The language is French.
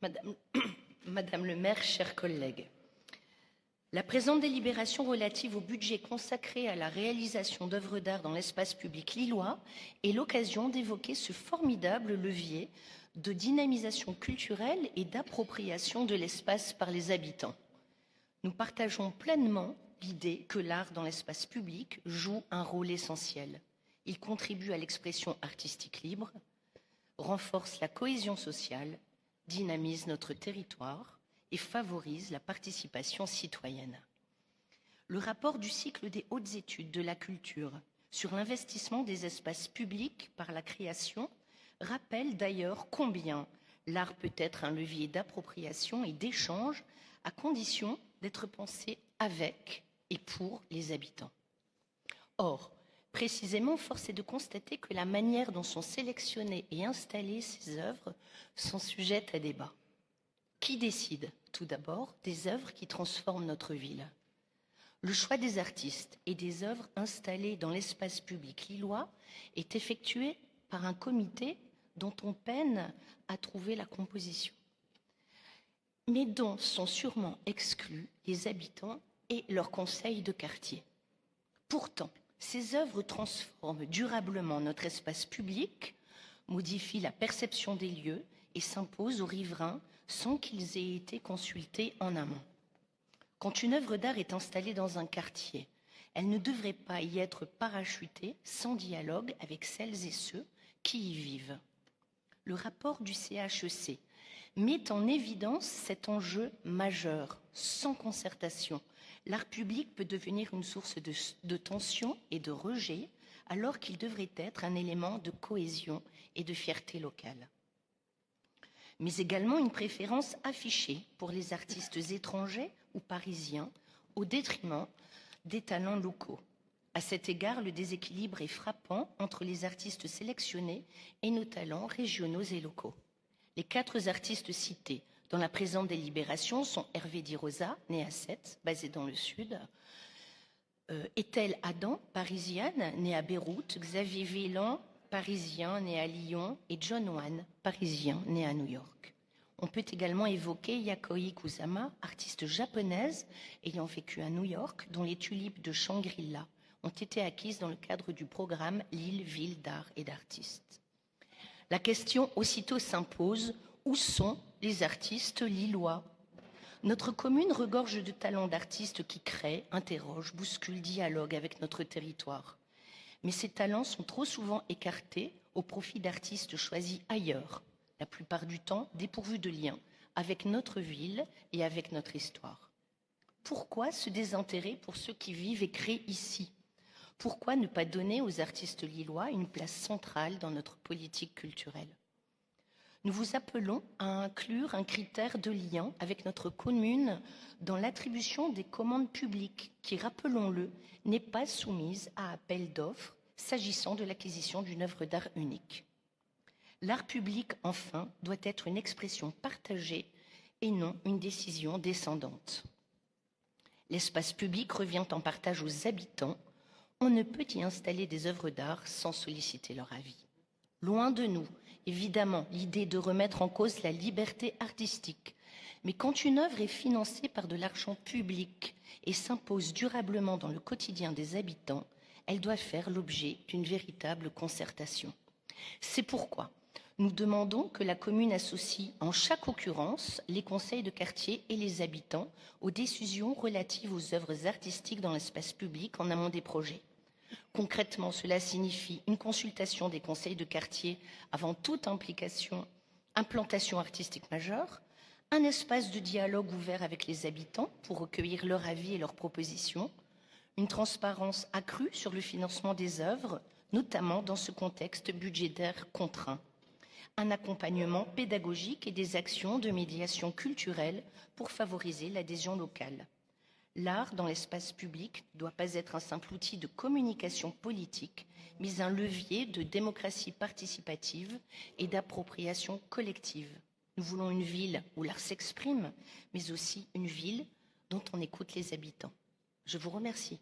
Madame, Madame le maire, chers collègues, la présente délibération relative au budget consacré à la réalisation d'œuvres d'art dans l'espace public lillois est l'occasion d'évoquer ce formidable levier de dynamisation culturelle et d'appropriation de l'espace par les habitants. Nous partageons pleinement l'idée que l'art dans l'espace public joue un rôle essentiel. Il contribue à l'expression artistique libre, renforce la cohésion sociale, dynamise notre territoire et favorise la participation citoyenne. Le rapport du cycle des hautes études de la culture sur l'investissement des espaces publics par la création rappelle d'ailleurs combien l'art peut être un levier d'appropriation et d'échange à condition d'être pensé avec et pour les habitants. Or, précisément, force est de constater que la manière dont sont sélectionnées et installées ces œuvres sont sujettes à débat. Qui décide, tout d'abord, des œuvres qui transforment notre ville? Le choix des artistes et des œuvres installées dans l'espace public lillois est effectué par un comité dont on peine à trouver la composition, mais dont sont sûrement exclus les habitants et leurs conseils de quartier. Pourtant, ces œuvres transforment durablement notre espace public, modifient la perception des lieux et s'imposent aux riverains sans qu'ils aient été consultés en amont. Quand une œuvre d'art est installée dans un quartier, elle ne devrait pas y être parachutée sans dialogue avec celles et ceux qui y vivent. Le rapport du CHEC met en évidence cet enjeu majeur. Sans concertation, l'art public peut devenir une source de tension et de rejet, alors qu'il devrait être un élément de cohésion et de fierté locale. Mais également une préférence affichée pour les artistes étrangers ou parisiens, au détriment des talents locaux. À cet égard, le déséquilibre est frappant entre les artistes sélectionnés et nos talents régionaux et locaux. Les 4 artistes cités dans la présente délibération sont Hervé Di Rosa, né à Sète, basé dans le Sud, Ethel Adam, parisienne, née à Beyrouth, Xavier Vélan, parisien, né à Lyon, et John Wan, parisien, né à New York. On peut également évoquer Yayoi Kusama, artiste japonaise ayant vécu à New York, dont les tulipes de Shangri-La ont été acquises dans le cadre du programme Lille, ville d'art et d'artistes. La question aussitôt s'impose, où sont les artistes lillois? Notre commune regorge de talents d'artistes qui créent, interrogent, bousculent, dialoguent avec notre territoire. Mais ces talents sont trop souvent écartés au profit d'artistes choisis ailleurs, la plupart du temps dépourvus de lien avec notre ville et avec notre histoire. Pourquoi se désintérêt pour ceux qui vivent et créent ici? Pourquoi ne pas donner aux artistes lillois une place centrale dans notre politique culturelle? Nous vous appelons à inclure un critère de lien avec notre commune dans l'attribution des commandes publiques qui, rappelons-le, n'est pas soumise à appel d'offres s'agissant de l'acquisition d'une œuvre d'art unique. L'art public, enfin, doit être une expression partagée et non une décision descendante. L'espace public revient en partage aux habitants. On ne peut y installer des œuvres d'art sans solliciter leur avis. Loin de nous, évidemment, l'idée de remettre en cause la liberté artistique. Mais quand une œuvre est financée par de l'argent public et s'impose durablement dans le quotidien des habitants, elle doit faire l'objet d'une véritable concertation. C'est pourquoi nous demandons que la commune associe en chaque occurrence les conseils de quartier et les habitants aux décisions relatives aux œuvres artistiques dans l'espace public en amont des projets. Concrètement, cela signifie une consultation des conseils de quartier avant toute implantation artistique majeure, un espace de dialogue ouvert avec les habitants pour recueillir leur avis et leurs propositions, une transparence accrue sur le financement des œuvres, notamment dans ce contexte budgétaire contraint, un accompagnement pédagogique et des actions de médiation culturelle pour favoriser l'adhésion locale. L'art dans l'espace public ne doit pas être un simple outil de communication politique, mais un levier de démocratie participative et d'appropriation collective. Nous voulons une ville où l'art s'exprime, mais aussi une ville dont on écoute les habitants. Je vous remercie.